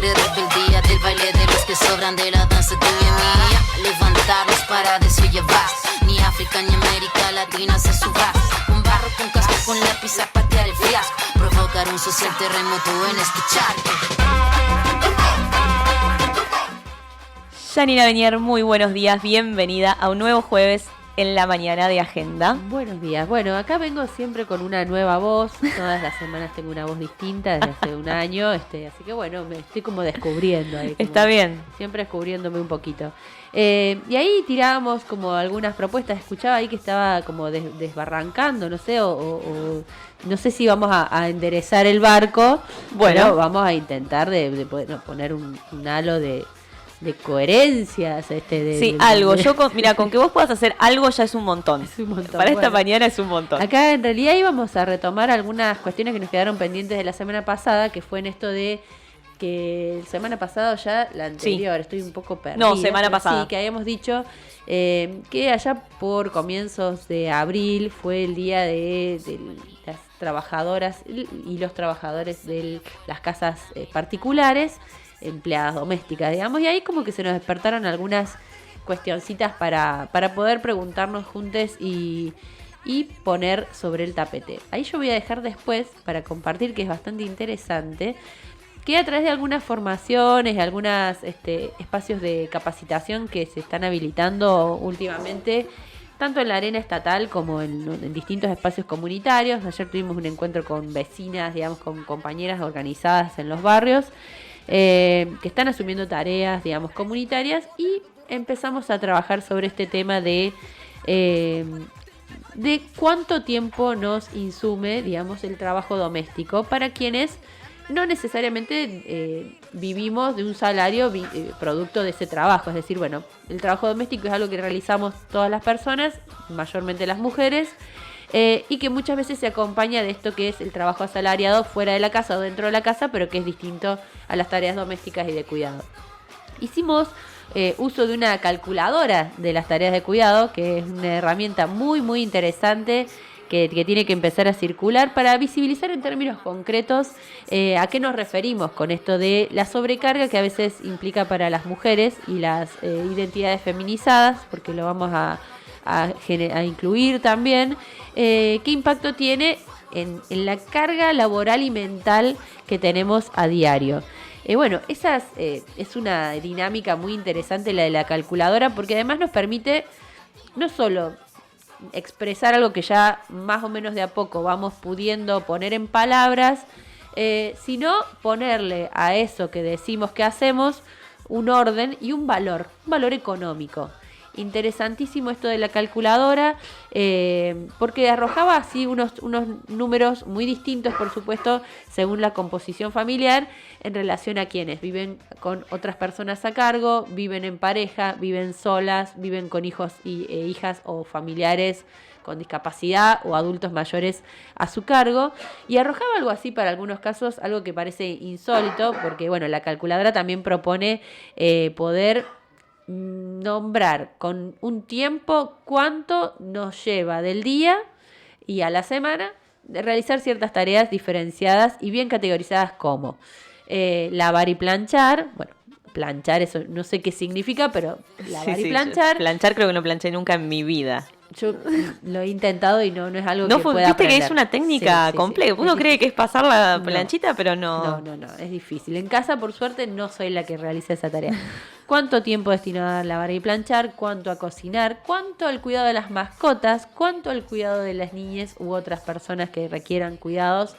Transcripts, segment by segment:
aire rebeldía del baile de los que sobran de la danza de mi mía. Levantarlos para decir ya vas. Ni África ni América Latina se subas. Con barro, con casco, con lápiz a patear el fiasco. Provocar un social terremoto en este charco. Janina Benier, muy buenos días, bienvenida a un nuevo jueves en la mañana de Agenda. Buenos días. Bueno, acá vengo siempre con una nueva voz. Todas las semanas tengo una voz distinta desde hace un año. Así que bueno, me estoy como descubriendo ahí. Está bien. Siempre descubriéndome un poquito. Y ahí tirábamos como algunas propuestas. Escuchaba ahí que estaba como desbarrancando, no sé, o no sé si vamos a enderezar el barco. Bueno, vamos a intentar de poner un halo de coherencias, sí, algo. Mira, con que vos puedas hacer algo ya es un montón. Es un montón. Para esta mañana es un montón. Acá en realidad íbamos a retomar algunas cuestiones que nos quedaron pendientes de la semana pasada, que fue en esto de que la semana pasada ya, la anterior, sí. Estoy un poco perdida. No, semana pasada. Sí, que habíamos dicho que allá por comienzos de abril fue el día de las trabajadoras y los trabajadores de las casas particulares, empleadas domésticas, digamos, y ahí como que se nos despertaron algunas cuestioncitas para poder preguntarnos juntos y poner sobre el tapete. Ahí yo voy a dejar después para compartir, que es bastante interesante, que a través de algunas formaciones, algunos espacios de capacitación que se están habilitando últimamente, tanto en la arena estatal como en distintos espacios comunitarios. Ayer tuvimos un encuentro con vecinas, digamos, con compañeras organizadas en los barrios, que están asumiendo tareas, digamos, comunitarias, y empezamos a trabajar sobre este tema de cuánto tiempo nos insume, digamos, el trabajo doméstico para quienes no necesariamente vivimos de un salario producto de ese trabajo. Es decir, bueno, el trabajo doméstico es algo que realizamos todas las personas, mayormente las mujeres, y que muchas veces se acompaña de esto que es el trabajo asalariado fuera de la casa o dentro de la casa, pero que es distinto a las tareas domésticas y de cuidado. Hicimos uso de una calculadora de las tareas de cuidado, que es una herramienta muy, muy interesante que tiene que empezar a circular para visibilizar en términos concretos a qué nos referimos con esto de la sobrecarga que a veces implica para las mujeres y las identidades feminizadas, porque lo vamos a incluir también, qué impacto tiene en la carga laboral y mental que tenemos a diario. Bueno, esa es una dinámica muy interesante, la de la calculadora, porque además nos permite no solo expresar algo que ya más o menos de a poco vamos pudiendo poner en palabras, sino ponerle a eso que decimos que hacemos un orden y un valor económico. Interesantísimo esto de la calculadora, porque arrojaba así unos números muy distintos, por supuesto, según la composición familiar, en relación a quienes viven con otras personas a cargo, viven en pareja, viven solas, viven con hijos e hijas o familiares con discapacidad o adultos mayores a su cargo, y arrojaba algo así para algunos casos, algo que parece insólito, porque bueno, la calculadora también propone poder nombrar con un tiempo cuánto nos lleva del día y a la semana de realizar ciertas tareas diferenciadas y bien categorizadas, como lavar y planchar. Bueno, planchar, eso no sé qué significa, pero lavar y planchar. Planchar creo que no planché nunca en mi vida. Yo lo he intentado y no es algo que pueda viste aprender. Que es una técnica compleja. Uno cree que es pasar la planchita, pero no, es difícil. En casa, por suerte, no soy la que realiza esa tarea. ¿Cuánto tiempo destinado a lavar y planchar? ¿Cuánto a cocinar? ¿Cuánto al cuidado de las mascotas? ¿Cuánto al cuidado de las niñas u otras personas que requieran cuidados?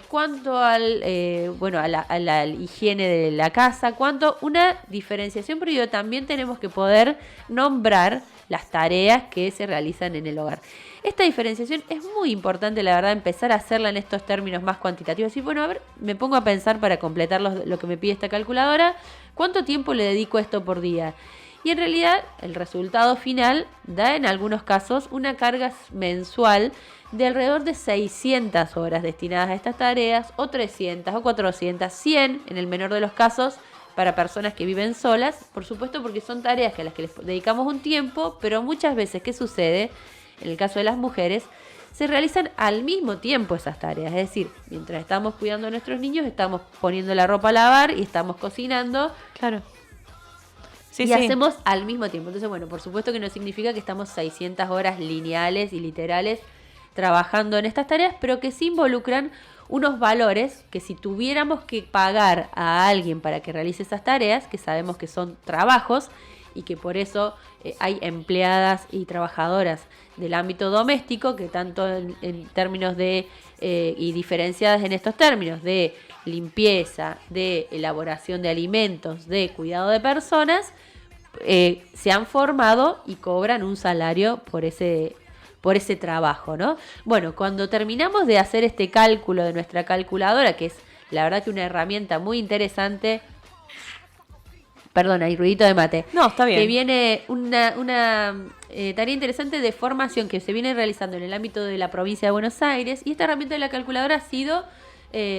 ¿Cuánto a la higiene de la casa? ¿Cuánto? Una diferenciación, pero también tenemos que poder nombrar las tareas que se realizan en el hogar. Esta diferenciación es muy importante, la verdad, empezar a hacerla en estos términos más cuantitativos. Y bueno, a ver, me pongo a pensar para completar lo que me pide esta calculadora, ¿cuánto tiempo le dedico a esto por día? Y en realidad el resultado final da en algunos casos una carga mensual de alrededor de 600 horas destinadas a estas tareas, o 300, o 400, 100 en el menor de los casos para personas que viven solas, por supuesto, porque son tareas a las que les dedicamos un tiempo, pero muchas veces, ¿qué sucede? En el caso de las mujeres, se realizan al mismo tiempo esas tareas. Es decir, mientras estamos cuidando a nuestros niños, estamos poniendo la ropa a lavar y estamos cocinando. Claro. Sí, y hacemos al mismo tiempo. Entonces, bueno, por supuesto que no significa que estamos 600 horas lineales y literales trabajando en estas tareas, pero que sí involucran unos valores que si tuviéramos que pagar a alguien para que realice esas tareas, que sabemos que son trabajos y que por eso hay empleadas y trabajadoras del ámbito doméstico que tanto en términos de, y diferenciadas en estos términos, de limpieza, de elaboración de alimentos, de cuidado de personas, se han formado y cobran un salario por ese trabajo, ¿no? Bueno, cuando terminamos de hacer este cálculo de nuestra calculadora, que es la verdad que una herramienta muy interesante. Perdón, hay ruidito de mate. No, está bien. Que viene una tarea interesante de formación que se viene realizando en el ámbito de la provincia de Buenos Aires. Y esta herramienta de la calculadora ha sido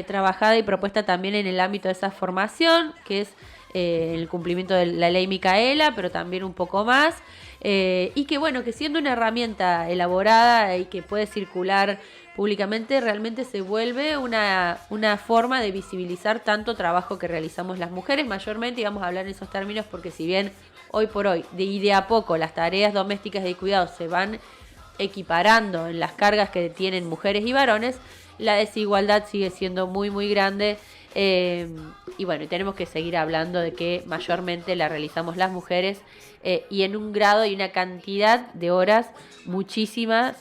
trabajada y propuesta también en el ámbito de esa formación, que es el cumplimiento de la ley Micaela, pero también un poco más. Y que bueno, que siendo una herramienta elaborada y que puede circular públicamente, realmente se vuelve una forma de visibilizar tanto trabajo que realizamos las mujeres, mayormente, y vamos a hablar en esos términos porque si bien hoy por hoy, de a poco, las tareas domésticas de cuidado se van equiparando en las cargas que tienen mujeres y varones, la desigualdad sigue siendo muy, muy grande. Y bueno, tenemos que seguir hablando de que mayormente la realizamos las mujeres y en un grado y una cantidad de horas muchísimo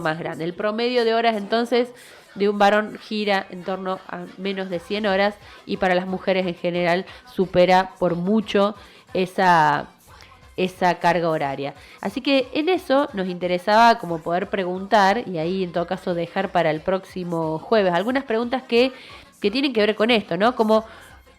más grande. El promedio de horas entonces de un varón gira en torno a menos de 100 horas y para las mujeres en general supera por mucho esa carga horaria. Así que en eso nos interesaba como poder preguntar y ahí en todo caso dejar para el próximo jueves algunas preguntas que tienen que ver con esto, ¿no? Como,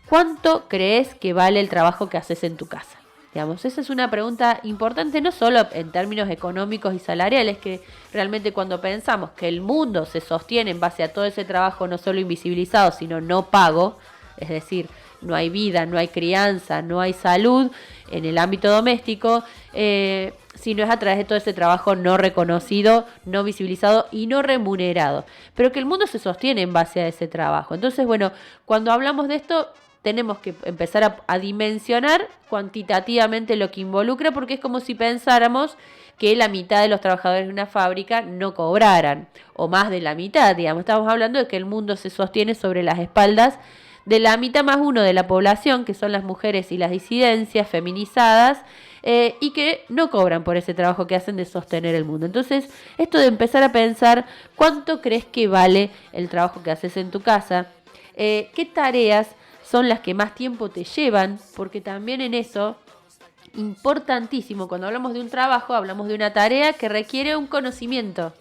¿cuánto crees que vale el trabajo que haces en tu casa? Digamos, esa es una pregunta importante, no solo en términos económicos y salariales, que realmente cuando pensamos que el mundo se sostiene en base a todo ese trabajo no solo invisibilizado, sino no pago, es decir, no hay vida, no hay crianza, no hay salud en el ámbito doméstico, sino es a través de todo ese trabajo no reconocido, no visibilizado y no remunerado. Pero que el mundo se sostiene en base a ese trabajo. Entonces, bueno, cuando hablamos de esto, tenemos que empezar a dimensionar cuantitativamente lo que involucra, porque es como si pensáramos que la mitad de los trabajadores de una fábrica no cobraran, o más de la mitad, digamos. Estamos hablando de que el mundo se sostiene sobre las espaldas de la mitad más uno de la población, que son las mujeres y las disidencias feminizadas, y que no cobran por ese trabajo que hacen de sostener el mundo. Entonces, esto de empezar a pensar cuánto crees que vale el trabajo que haces en tu casa, qué tareas son las que más tiempo te llevan, porque también en eso, importantísimo, cuando hablamos de un trabajo, hablamos de una tarea que requiere un conocimiento.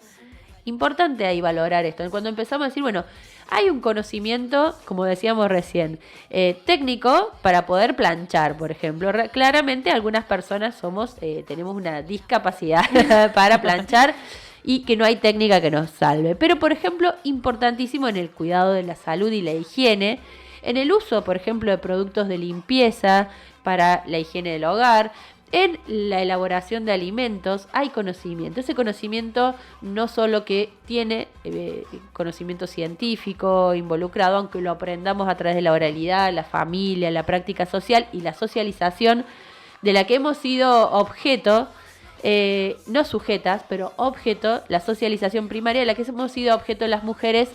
Importante ahí valorar esto. Cuando empezamos a decir, bueno, hay un conocimiento, como decíamos recién, técnico para poder planchar, por ejemplo. Claramente algunas personas tenemos una discapacidad para planchar y que no hay técnica que nos salve. Pero, por ejemplo, importantísimo en el cuidado de la salud y la higiene, en el uso, por ejemplo, de productos de limpieza para la higiene del hogar, en la elaboración de alimentos hay conocimiento. Ese conocimiento no solo que tiene conocimiento científico involucrado, aunque lo aprendamos a través de la oralidad, la familia, la práctica social y la socialización de la que hemos sido objeto, no sujetas, pero objeto, la socialización primaria de la que hemos sido objeto las mujeres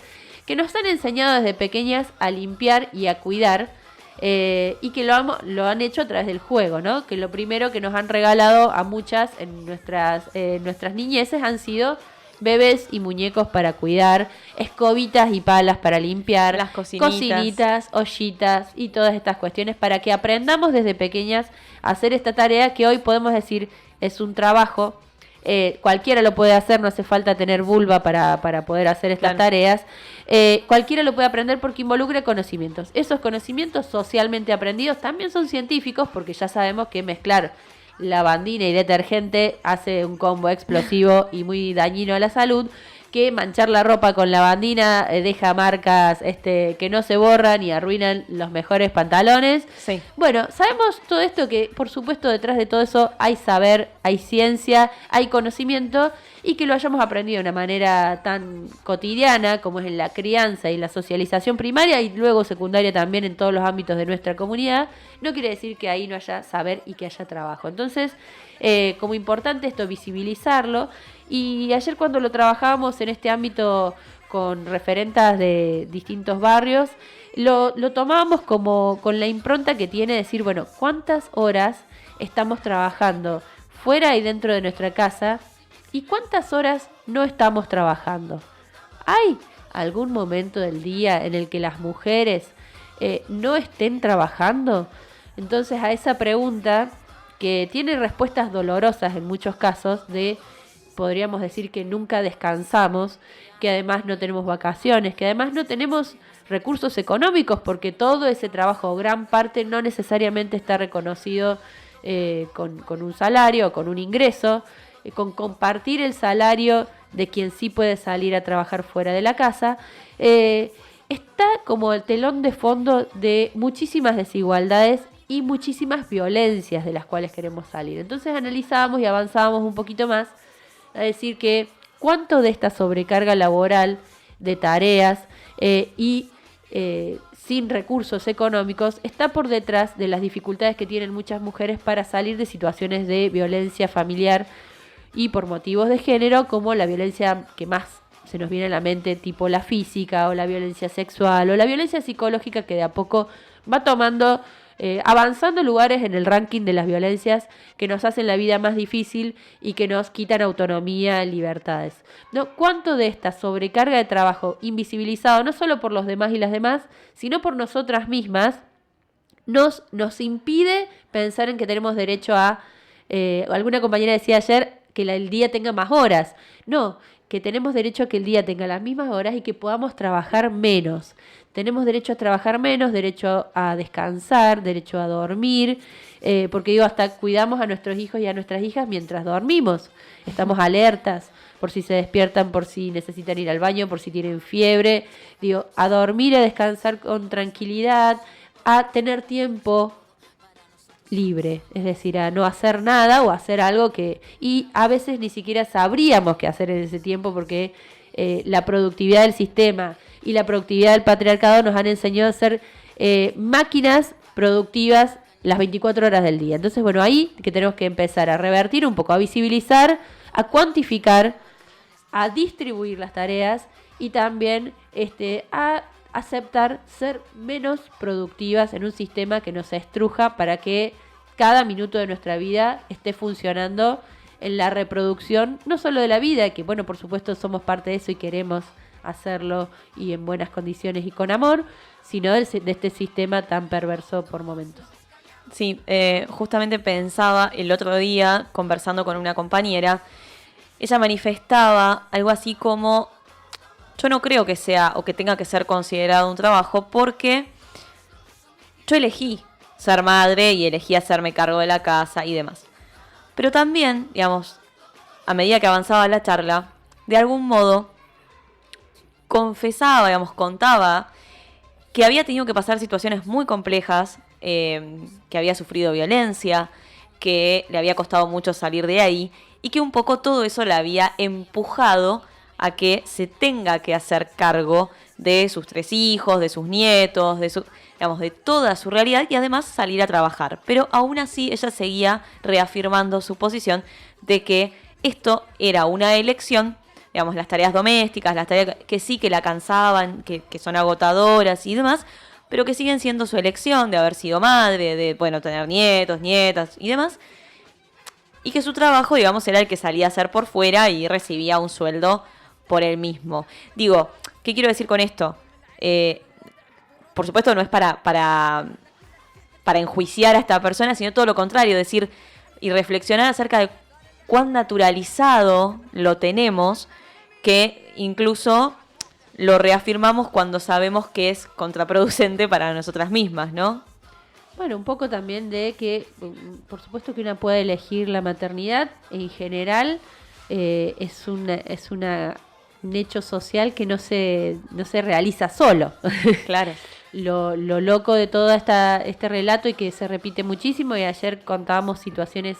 que nos han enseñado desde pequeñas a limpiar y a cuidar. Y que lo han hecho a través del juego, ¿no? Que lo primero que nos han regalado a muchas en nuestras niñeces han sido bebés y muñecos para cuidar, escobitas y palas para limpiar, las cocinitas, ollitas y todas estas cuestiones para que aprendamos desde pequeñas a hacer esta tarea que hoy podemos decir es un trabajo. Cualquiera lo puede hacer, no hace falta tener vulva para poder hacer estas tareas. Cualquiera lo puede aprender porque involucra conocimientos. Esos conocimientos socialmente aprendidos también son científicos porque ya sabemos que mezclar lavandina y detergente hace un combo explosivo y muy dañino a la salud. que manchar la ropa con lavandina deja marcas que no se borran y arruinan los mejores pantalones. Sí. Bueno, sabemos todo esto, que por supuesto detrás de todo eso hay saber, hay ciencia, hay conocimiento, y que lo hayamos aprendido de una manera tan cotidiana como es en la crianza y la socialización primaria y luego secundaria también en todos los ámbitos de nuestra comunidad, no quiere decir que ahí no haya saber y que haya trabajo. Entonces, como importante esto, visibilizarlo. Y ayer cuando lo trabajábamos en este ámbito con referentas de distintos barrios, lo tomábamos como con la impronta que tiene decir, bueno, ¿cuántas horas estamos trabajando fuera y dentro de nuestra casa? ¿Y cuántas horas no estamos trabajando? ¿Hay algún momento del día en el que las mujeres no estén trabajando? Entonces, a esa pregunta, que tiene respuestas dolorosas en muchos casos, podríamos decir que nunca descansamos, que además no tenemos vacaciones, que además no tenemos recursos económicos, porque todo ese trabajo, gran parte, no necesariamente está reconocido con un salario, con un ingreso, con compartir el salario de quien sí puede salir a trabajar fuera de la casa, está como el telón de fondo de muchísimas desigualdades y muchísimas violencias de las cuales queremos salir. Entonces analizábamos y avanzábamos un poquito más a decir que cuánto de esta sobrecarga laboral de tareas sin recursos económicos está por detrás de las dificultades que tienen muchas mujeres para salir de situaciones de violencia familiar y por motivos de género, como la violencia que más se nos viene a la mente, tipo la física o la violencia sexual o la violencia psicológica, que de a poco va tomando avanzando lugares en el ranking de las violencias que nos hacen la vida más difícil y que nos quitan autonomía y libertades, ¿no? ¿Cuánto de esta sobrecarga de trabajo invisibilizado, no solo por los demás y las demás, sino por nosotras mismas, nos impide pensar en que tenemos derecho a... alguna compañera decía ayer que el día tenga más horas. No, que tenemos derecho a que el día tenga las mismas horas y que podamos trabajar menos. Tenemos derecho a trabajar menos, derecho a descansar, derecho a dormir, porque digo, hasta cuidamos a nuestros hijos y a nuestras hijas mientras dormimos. Estamos alertas por si se despiertan, por si necesitan ir al baño, por si tienen fiebre. Digo, a dormir, a descansar con tranquilidad, a tener tiempo libre, es decir, a no hacer nada o hacer algo que... Y a veces ni siquiera sabríamos qué hacer en ese tiempo, porque la productividad del sistema y la productividad del patriarcado nos han enseñado a ser máquinas productivas las 24 horas del día. Entonces, bueno, ahí que tenemos que empezar a revertir un poco, a visibilizar, a cuantificar, a distribuir las tareas y también a aceptar ser menos productivas en un sistema que nos estruja para que cada minuto de nuestra vida esté funcionando en la reproducción, no solo de la vida, que bueno, por supuesto somos parte de eso y queremos hacerlo y en buenas condiciones y con amor, sino de este sistema tan perverso por momentos. Sí, justamente pensaba el otro día, conversando con una compañera, ella manifestaba algo así como: yo no creo que sea o que tenga que ser considerado un trabajo, porque yo elegí ser madre y elegí hacerme cargo de la casa y demás. Pero también, digamos, a medida que avanzaba la charla, de algún modo confesaba, digamos, contaba que había tenido que pasar situaciones muy complejas, que había sufrido violencia, que le había costado mucho salir de ahí y que un poco todo eso la había empujado a que se tenga que hacer cargo de sus 3 hijos, de sus nietos, de toda su realidad y además salir a trabajar. Pero aún así ella seguía reafirmando su posición de que esto era una elección, digamos, las tareas domésticas, las tareas que sí que la cansaban, que son agotadoras y demás, pero que siguen siendo su elección de haber sido madre, de, bueno, tener nietos, nietas y demás, y que su trabajo, digamos, era el que salía a hacer por fuera y recibía un sueldo por él mismo. Digo, ¿qué quiero decir con esto? Por supuesto no es para enjuiciar a esta persona, sino todo lo contrario, decir y reflexionar acerca de cuán naturalizado lo tenemos, que incluso lo reafirmamos cuando sabemos que es contraproducente para nosotras mismas, ¿no? Bueno, un poco también de que, por supuesto que una puede elegir la maternidad, en general es una un hecho social que no se realiza solo. Claro. Lo loco de todo este relato y que se repite muchísimo, y ayer contábamos situaciones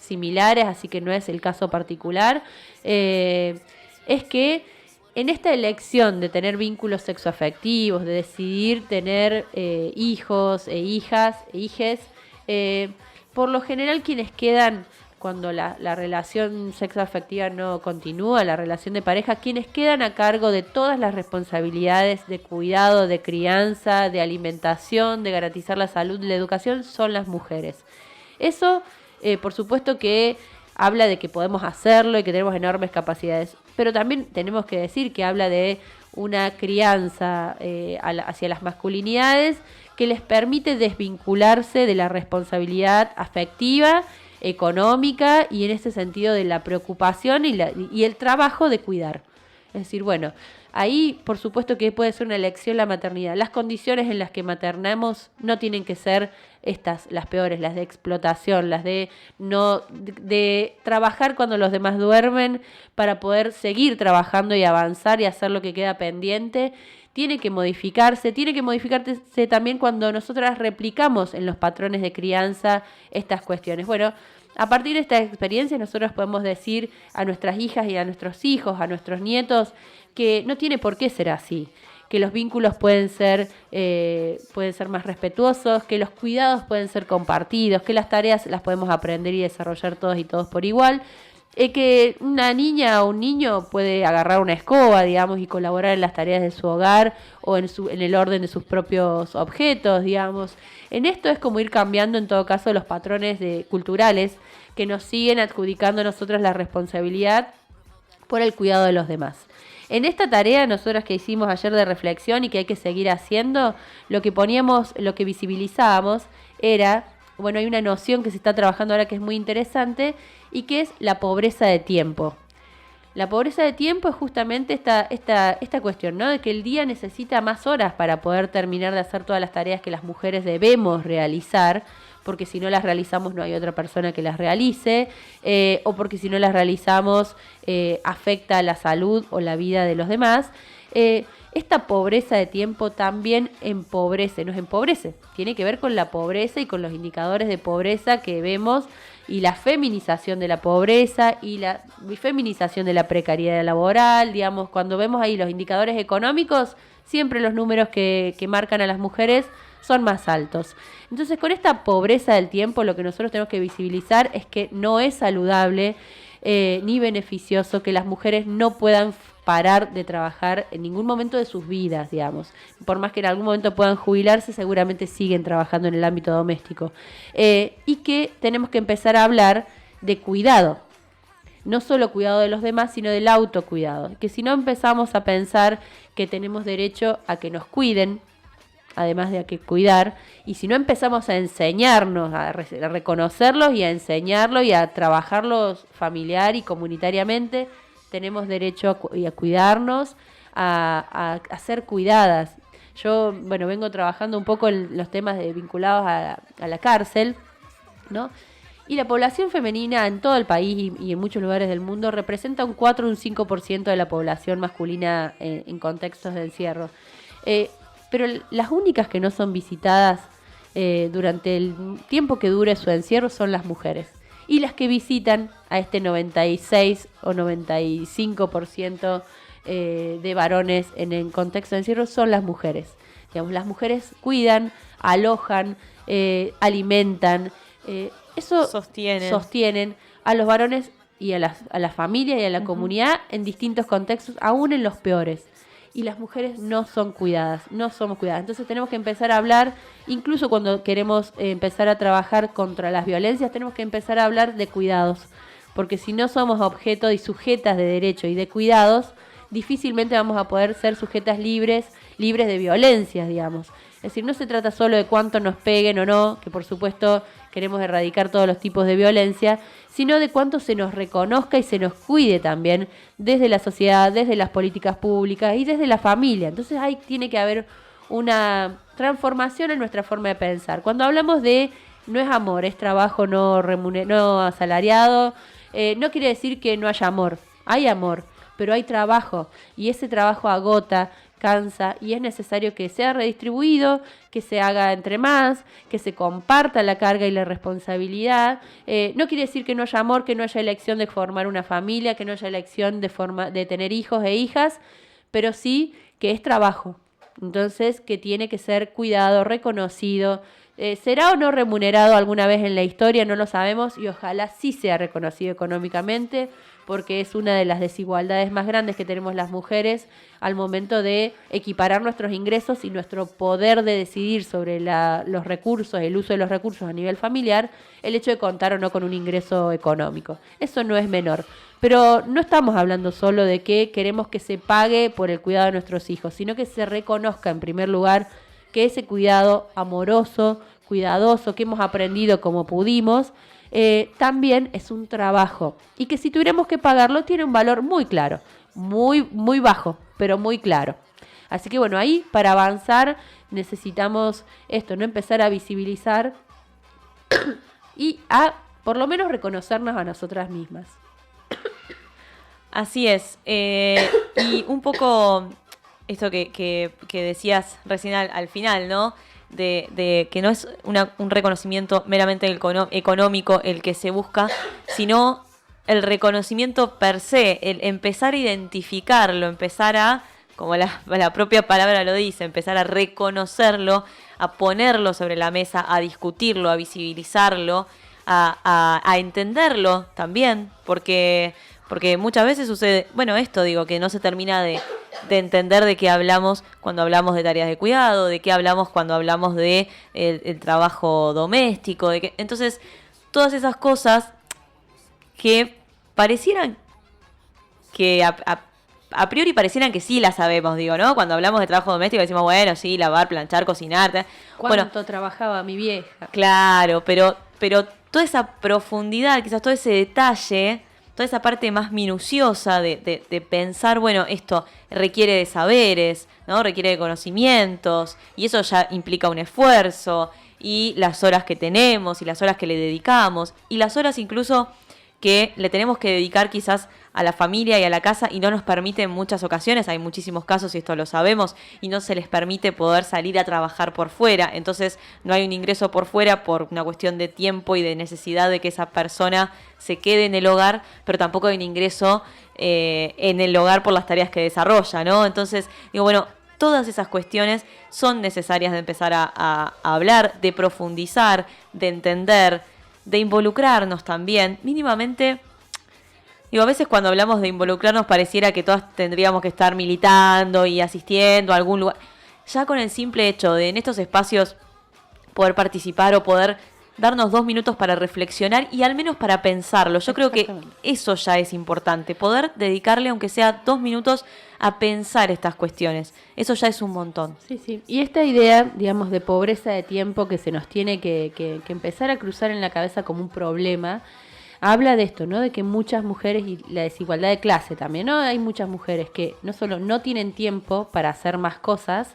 similares, así que no es el caso particular, es que en esta elección de tener vínculos sexoafectivos, de decidir tener hijos e hijas, por lo general quienes quedan cuando la relación sexoafectiva no continúa, la relación de pareja, quienes quedan a cargo de todas las responsabilidades de cuidado, de crianza, de alimentación, de garantizar la salud, la educación, son las mujeres. Eso, por supuesto que habla de que podemos hacerlo y que tenemos enormes capacidades, pero también tenemos que decir que habla de una crianza hacia las masculinidades que les permite desvincularse de la responsabilidad afectiva, económica y en ese sentido de la preocupación y el trabajo de cuidar. Es decir, bueno, ahí por supuesto que puede ser una elección la maternidad. Las condiciones en las que maternamos no tienen que ser las peores, las de explotación, las de trabajar cuando los demás duermen para poder seguir trabajando y avanzar y hacer lo que queda pendiente. Tiene que modificarse también cuando nosotras replicamos en los patrones de crianza estas cuestiones. Bueno, a partir de esta experiencia nosotros podemos decir a nuestras hijas y a nuestros hijos, a nuestros nietos, que no tiene por qué ser así, que los vínculos pueden ser más respetuosos, que los cuidados pueden ser compartidos, que las tareas las podemos aprender y desarrollar todos y todos por igual. Que una niña o un niño puede agarrar una escoba, digamos, y colaborar en las tareas de su hogar o en el orden de sus propios objetos, digamos. En esto es como ir cambiando, en todo caso, los patrones culturales que nos siguen adjudicando a nosotros la responsabilidad por el cuidado de los demás. En esta tarea, nosotras que hicimos ayer de reflexión y que hay que seguir haciendo, lo que visibilizábamos era, bueno, hay una noción que se está trabajando ahora que es muy interesante y que es la pobreza de tiempo. La pobreza de tiempo es justamente esta cuestión, ¿no? De que el día necesita más horas para poder terminar de hacer todas las tareas que las mujeres debemos realizar, porque si no las realizamos no hay otra persona que las realice, o porque si no las realizamos afecta a la salud o la vida de los demás. Esta pobreza de tiempo también nos empobrece. Tiene que ver con la pobreza y con los indicadores de pobreza que vemos y la feminización de la pobreza y la feminización de la precariedad laboral. Digamos, cuando vemos ahí los indicadores económicos, siempre los números que marcan a las mujeres son más altos. Entonces, con esta pobreza del tiempo, lo que nosotros tenemos que visibilizar es que no es saludable ni beneficioso que las mujeres no puedan parar de trabajar en ningún momento de sus vidas, digamos. Por más que en algún momento puedan jubilarse, seguramente siguen trabajando en el ámbito doméstico. Y que tenemos que empezar a hablar de cuidado. No solo cuidado de los demás, sino del autocuidado. Que si no empezamos a pensar que tenemos derecho a que nos cuiden, además de a que cuidar, y si no empezamos a enseñarnos, a reconocerlos y a enseñarlos y a trabajarlos familiar y comunitariamente, tenemos derecho a cuidarnos, a ser cuidadas. Yo, bueno, vengo trabajando un poco en los temas vinculados a la cárcel, ¿no? Y la población femenina en todo el país y en muchos lugares del mundo representa un 4 o un 5% de la población masculina en contextos de encierro. Pero las únicas que no son visitadas durante el tiempo que dure su encierro son las mujeres. Y las que visitan a este 96 o 95% de varones en contexto de encierro son las mujeres. Digamos, las mujeres cuidan, alojan, alimentan, eso sostienen a los varones y a la familia y a la comunidad en distintos contextos, aún en los peores. Y las mujeres no son cuidadas, no somos cuidadas. Entonces tenemos que empezar a hablar, incluso cuando queremos empezar a trabajar contra las violencias, tenemos que empezar a hablar de cuidados. Porque si no somos objeto y sujetas de derecho y de cuidados, difícilmente vamos a poder ser sujetas libres de violencias, digamos. Es decir, no se trata solo de cuánto nos peguen o no, que por supuesto queremos erradicar todos los tipos de violencia, sino de cuánto se nos reconozca y se nos cuide también desde la sociedad, desde las políticas públicas y desde la familia. Entonces ahí tiene que haber una transformación en nuestra forma de pensar. Cuando hablamos de no es amor, es trabajo no asalariado, no quiere decir que no haya amor, hay amor, pero hay trabajo y ese trabajo agota, cansa y es necesario que sea redistribuido, que se haga entre más, que se comparta la carga y la responsabilidad. No quiere decir que no haya amor, que no haya elección de formar una familia, que no haya elección de tener hijos e hijas, pero sí que es trabajo. Entonces, que tiene que ser cuidado, reconocido. ¿Será o no remunerado alguna vez en la historia? No lo sabemos y ojalá sí sea reconocido económicamente, porque es una de las desigualdades más grandes que tenemos las mujeres al momento de equiparar nuestros ingresos y nuestro poder de decidir sobre los recursos, el uso de los recursos a nivel familiar, el hecho de contar o no con un ingreso económico. Eso no es menor. Pero no estamos hablando solo de que queremos que se pague por el cuidado de nuestros hijos, sino que se reconozca en primer lugar que ese cuidado amoroso, cuidadoso, que hemos aprendido como pudimos, también es un trabajo y que si tuviéramos que pagarlo tiene un valor muy claro, muy, muy bajo, pero muy claro. Así que bueno, ahí para avanzar necesitamos esto, no empezar a visibilizar y a por lo menos reconocernos a nosotras mismas. Así es. Y un poco esto que decías recién al final, ¿no? De que no es un reconocimiento meramente económico el que se busca, sino el reconocimiento per se, el empezar a identificarlo, empezar a, como la propia palabra lo dice, empezar a reconocerlo, a ponerlo sobre la mesa, a discutirlo, a visibilizarlo, a entenderlo también, porque muchas veces sucede, bueno, esto digo, que no se termina de entender de qué hablamos cuando hablamos de tareas de cuidado, de qué hablamos cuando hablamos de el trabajo doméstico, entonces todas esas cosas que parecieran que a priori parecieran que sí las sabemos, digo, ¿no? Cuando hablamos de trabajo doméstico decimos, bueno, sí, lavar, planchar, cocinar. ¿Cuánto trabajaba mi vieja? Claro, pero toda esa profundidad, quizás todo ese detalle, toda esa parte más minuciosa de pensar, bueno, esto requiere de saberes, ¿no? Requiere de conocimientos, y eso ya implica un esfuerzo, y las horas que tenemos, y las horas que le dedicamos, y las horas incluso que le tenemos que dedicar quizás a la familia y a la casa, y no nos permite en muchas ocasiones, hay muchísimos casos y esto lo sabemos, y no se les permite poder salir a trabajar por fuera, entonces no hay un ingreso por fuera por una cuestión de tiempo y de necesidad de que esa persona se quede en el hogar, pero tampoco hay un ingreso en el hogar por las tareas que desarrolla, ¿no? Entonces, digo, bueno, todas esas cuestiones son necesarias de empezar a hablar, de profundizar, de entender, de involucrarnos también, mínimamente. Digo, a veces cuando hablamos de involucrarnos pareciera que todas tendríamos que estar militando y asistiendo a algún lugar. Ya con el simple hecho de en estos espacios poder participar o poder darnos 2 minutos para reflexionar y al menos para pensarlo. Yo creo que eso ya es importante, poder dedicarle aunque sea 2 minutos a pensar estas cuestiones. Eso ya es un montón. Sí, sí. Y esta idea, digamos, de pobreza de tiempo que se nos tiene que empezar a cruzar en la cabeza como un problema, habla de esto, ¿no? De que muchas mujeres, y la desigualdad de clase también, ¿no? Hay muchas mujeres que no solo no tienen tiempo para hacer más cosas,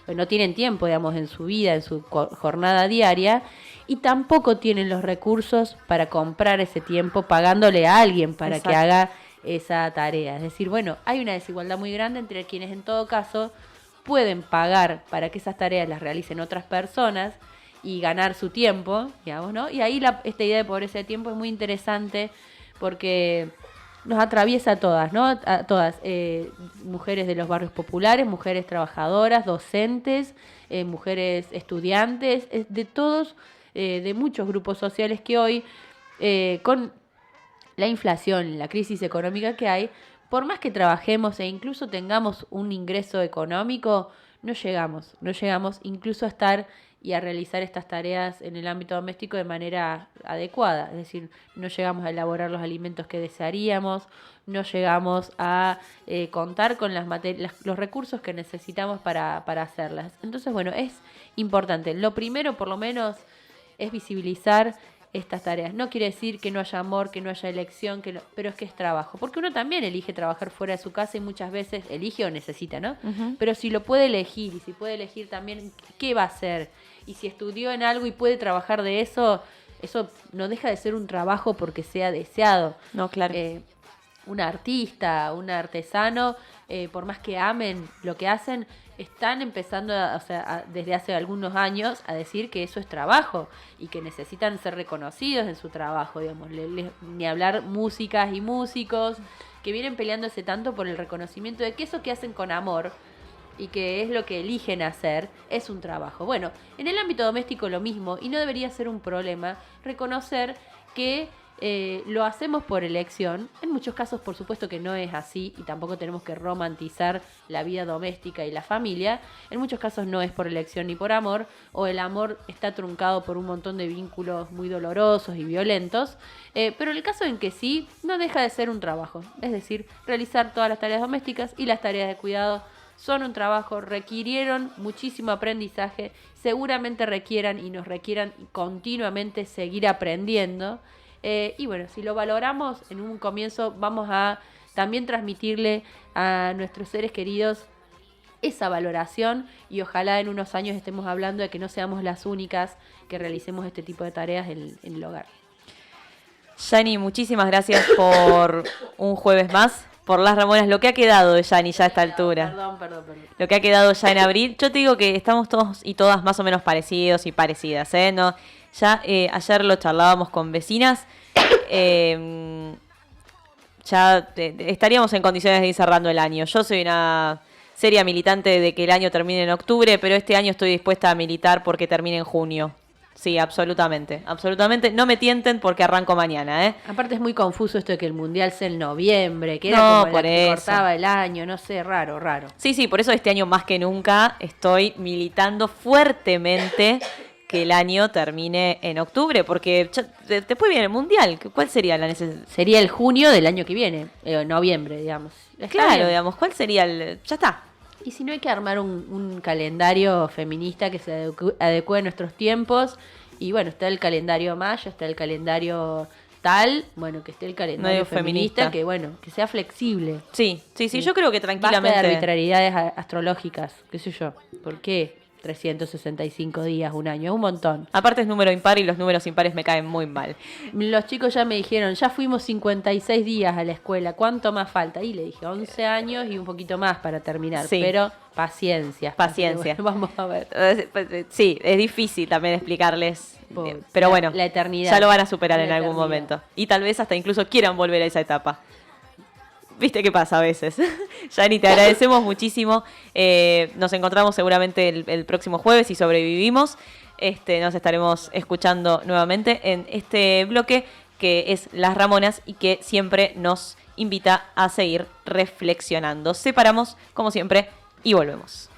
no tienen tiempo, digamos, en su vida, en su jornada diaria, y tampoco tienen los recursos para comprar ese tiempo pagándole a alguien para que haga esa tarea. Es decir, bueno, hay una desigualdad muy grande entre quienes en todo caso pueden pagar para que esas tareas las realicen otras personas y ganar su tiempo, digamos, ¿no? Y ahí esta idea de pobreza de tiempo es muy interesante porque nos atraviesa a todas, ¿no? A todas, mujeres de los barrios populares, mujeres trabajadoras, docentes, mujeres estudiantes, de todos, de muchos grupos sociales que hoy, con la inflación, la crisis económica que hay, por más que trabajemos e incluso tengamos un ingreso económico, no llegamos incluso a estar y a realizar estas tareas en el ámbito doméstico de manera adecuada. Es decir, no llegamos a elaborar los alimentos que desearíamos, no llegamos a contar con los recursos que necesitamos para hacerlas. Entonces, bueno, es importante. Lo primero, por lo menos, es visibilizar estas tareas. No quiere decir que no haya amor, que no haya elección, pero es que es trabajo. Porque uno también elige trabajar fuera de su casa y muchas veces elige o necesita, ¿no? Uh-huh. Pero si lo puede elegir y si puede elegir también qué va a hacer y si estudió en algo y puede trabajar de eso no deja de ser un trabajo porque sea deseado. No, claro. un artista, un artesano, por más que amen lo que hacen, están empezando, desde hace algunos años, a decir que eso es trabajo y que necesitan ser reconocidos en su trabajo, digamos. Ni hablar músicas y músicos que vienen peleándose tanto por el reconocimiento de que eso que hacen con amor y que es lo que eligen hacer, es un trabajo. Bueno, en el ámbito doméstico lo mismo, y no debería ser un problema reconocer que lo hacemos por elección. En muchos casos, por supuesto que no es así, y tampoco tenemos que romantizar la vida doméstica y la familia. En muchos casos no es por elección ni por amor, o el amor está truncado por un montón de vínculos muy dolorosos y violentos, pero en el caso en que sí, no deja de ser un trabajo. Es decir, realizar todas las tareas domésticas y las tareas de cuidado son un trabajo, requirieron muchísimo aprendizaje, seguramente requieran y nos requieran continuamente seguir aprendiendo. Y bueno, si lo valoramos en un comienzo, vamos a también transmitirle a nuestros seres queridos esa valoración, y ojalá en unos años estemos hablando de que no seamos las únicas que realicemos este tipo de tareas en el hogar. Yani, muchísimas gracias por un jueves más, por las Ramonas, lo que ha quedado de Yani ya a esta altura. Perdón. Lo que ha quedado ya en abril. Yo te digo que estamos todos y todas más o menos parecidos y parecidas, ¿eh? No, ya ayer lo charlábamos con vecinas. Ya estaríamos en condiciones de ir cerrando el año. Yo soy una seria militante de que el año termine en octubre, pero este año estoy dispuesta a militar porque termine en junio. Sí, absolutamente. No me tienten porque arranco mañana, ¿eh? Aparte es muy confuso esto de que el mundial sea en noviembre, que era No, como por la que eso cortaba el año, no sé, raro. Sí, por eso este año más que nunca estoy militando fuertemente que el año termine en octubre, porque después viene el mundial. ¿Cuál sería la necesidad? Sería el junio del año que viene, noviembre, digamos. Claro, digamos, ¿cuál sería el...? Ya está. Y si no, hay que armar un calendario feminista que se adecue a nuestros tiempos. Y bueno, está el calendario Maya, está el calendario tal, bueno, que esté el calendario feminista, que bueno, que sea flexible. Sí, yo creo que tranquilamente. Basta de arbitrariedades astrológicas, qué sé yo. ¿Por qué 365 días, un año? Es un montón. Aparte es número impar y los números impares me caen muy mal. Los chicos ya me dijeron, ya fuimos 56 días a la escuela, ¿cuánto más falta? Y le dije, 11 años y un poquito más para terminar, sí. Pero paciencia. Bueno, vamos a ver. Sí, es difícil también explicarles, Pues, pero bueno, la eternidad. ya lo van a superar en La algún eternidad. momento. Y tal vez hasta incluso quieran volver a esa etapa. ¿Viste qué pasa a veces? Yani, te agradecemos muchísimo. Nos encontramos seguramente el próximo jueves si sobrevivimos. Nos estaremos escuchando nuevamente en este bloque que es Las Ramonas y que siempre nos invita a seguir reflexionando. Separamos, como siempre, y volvemos.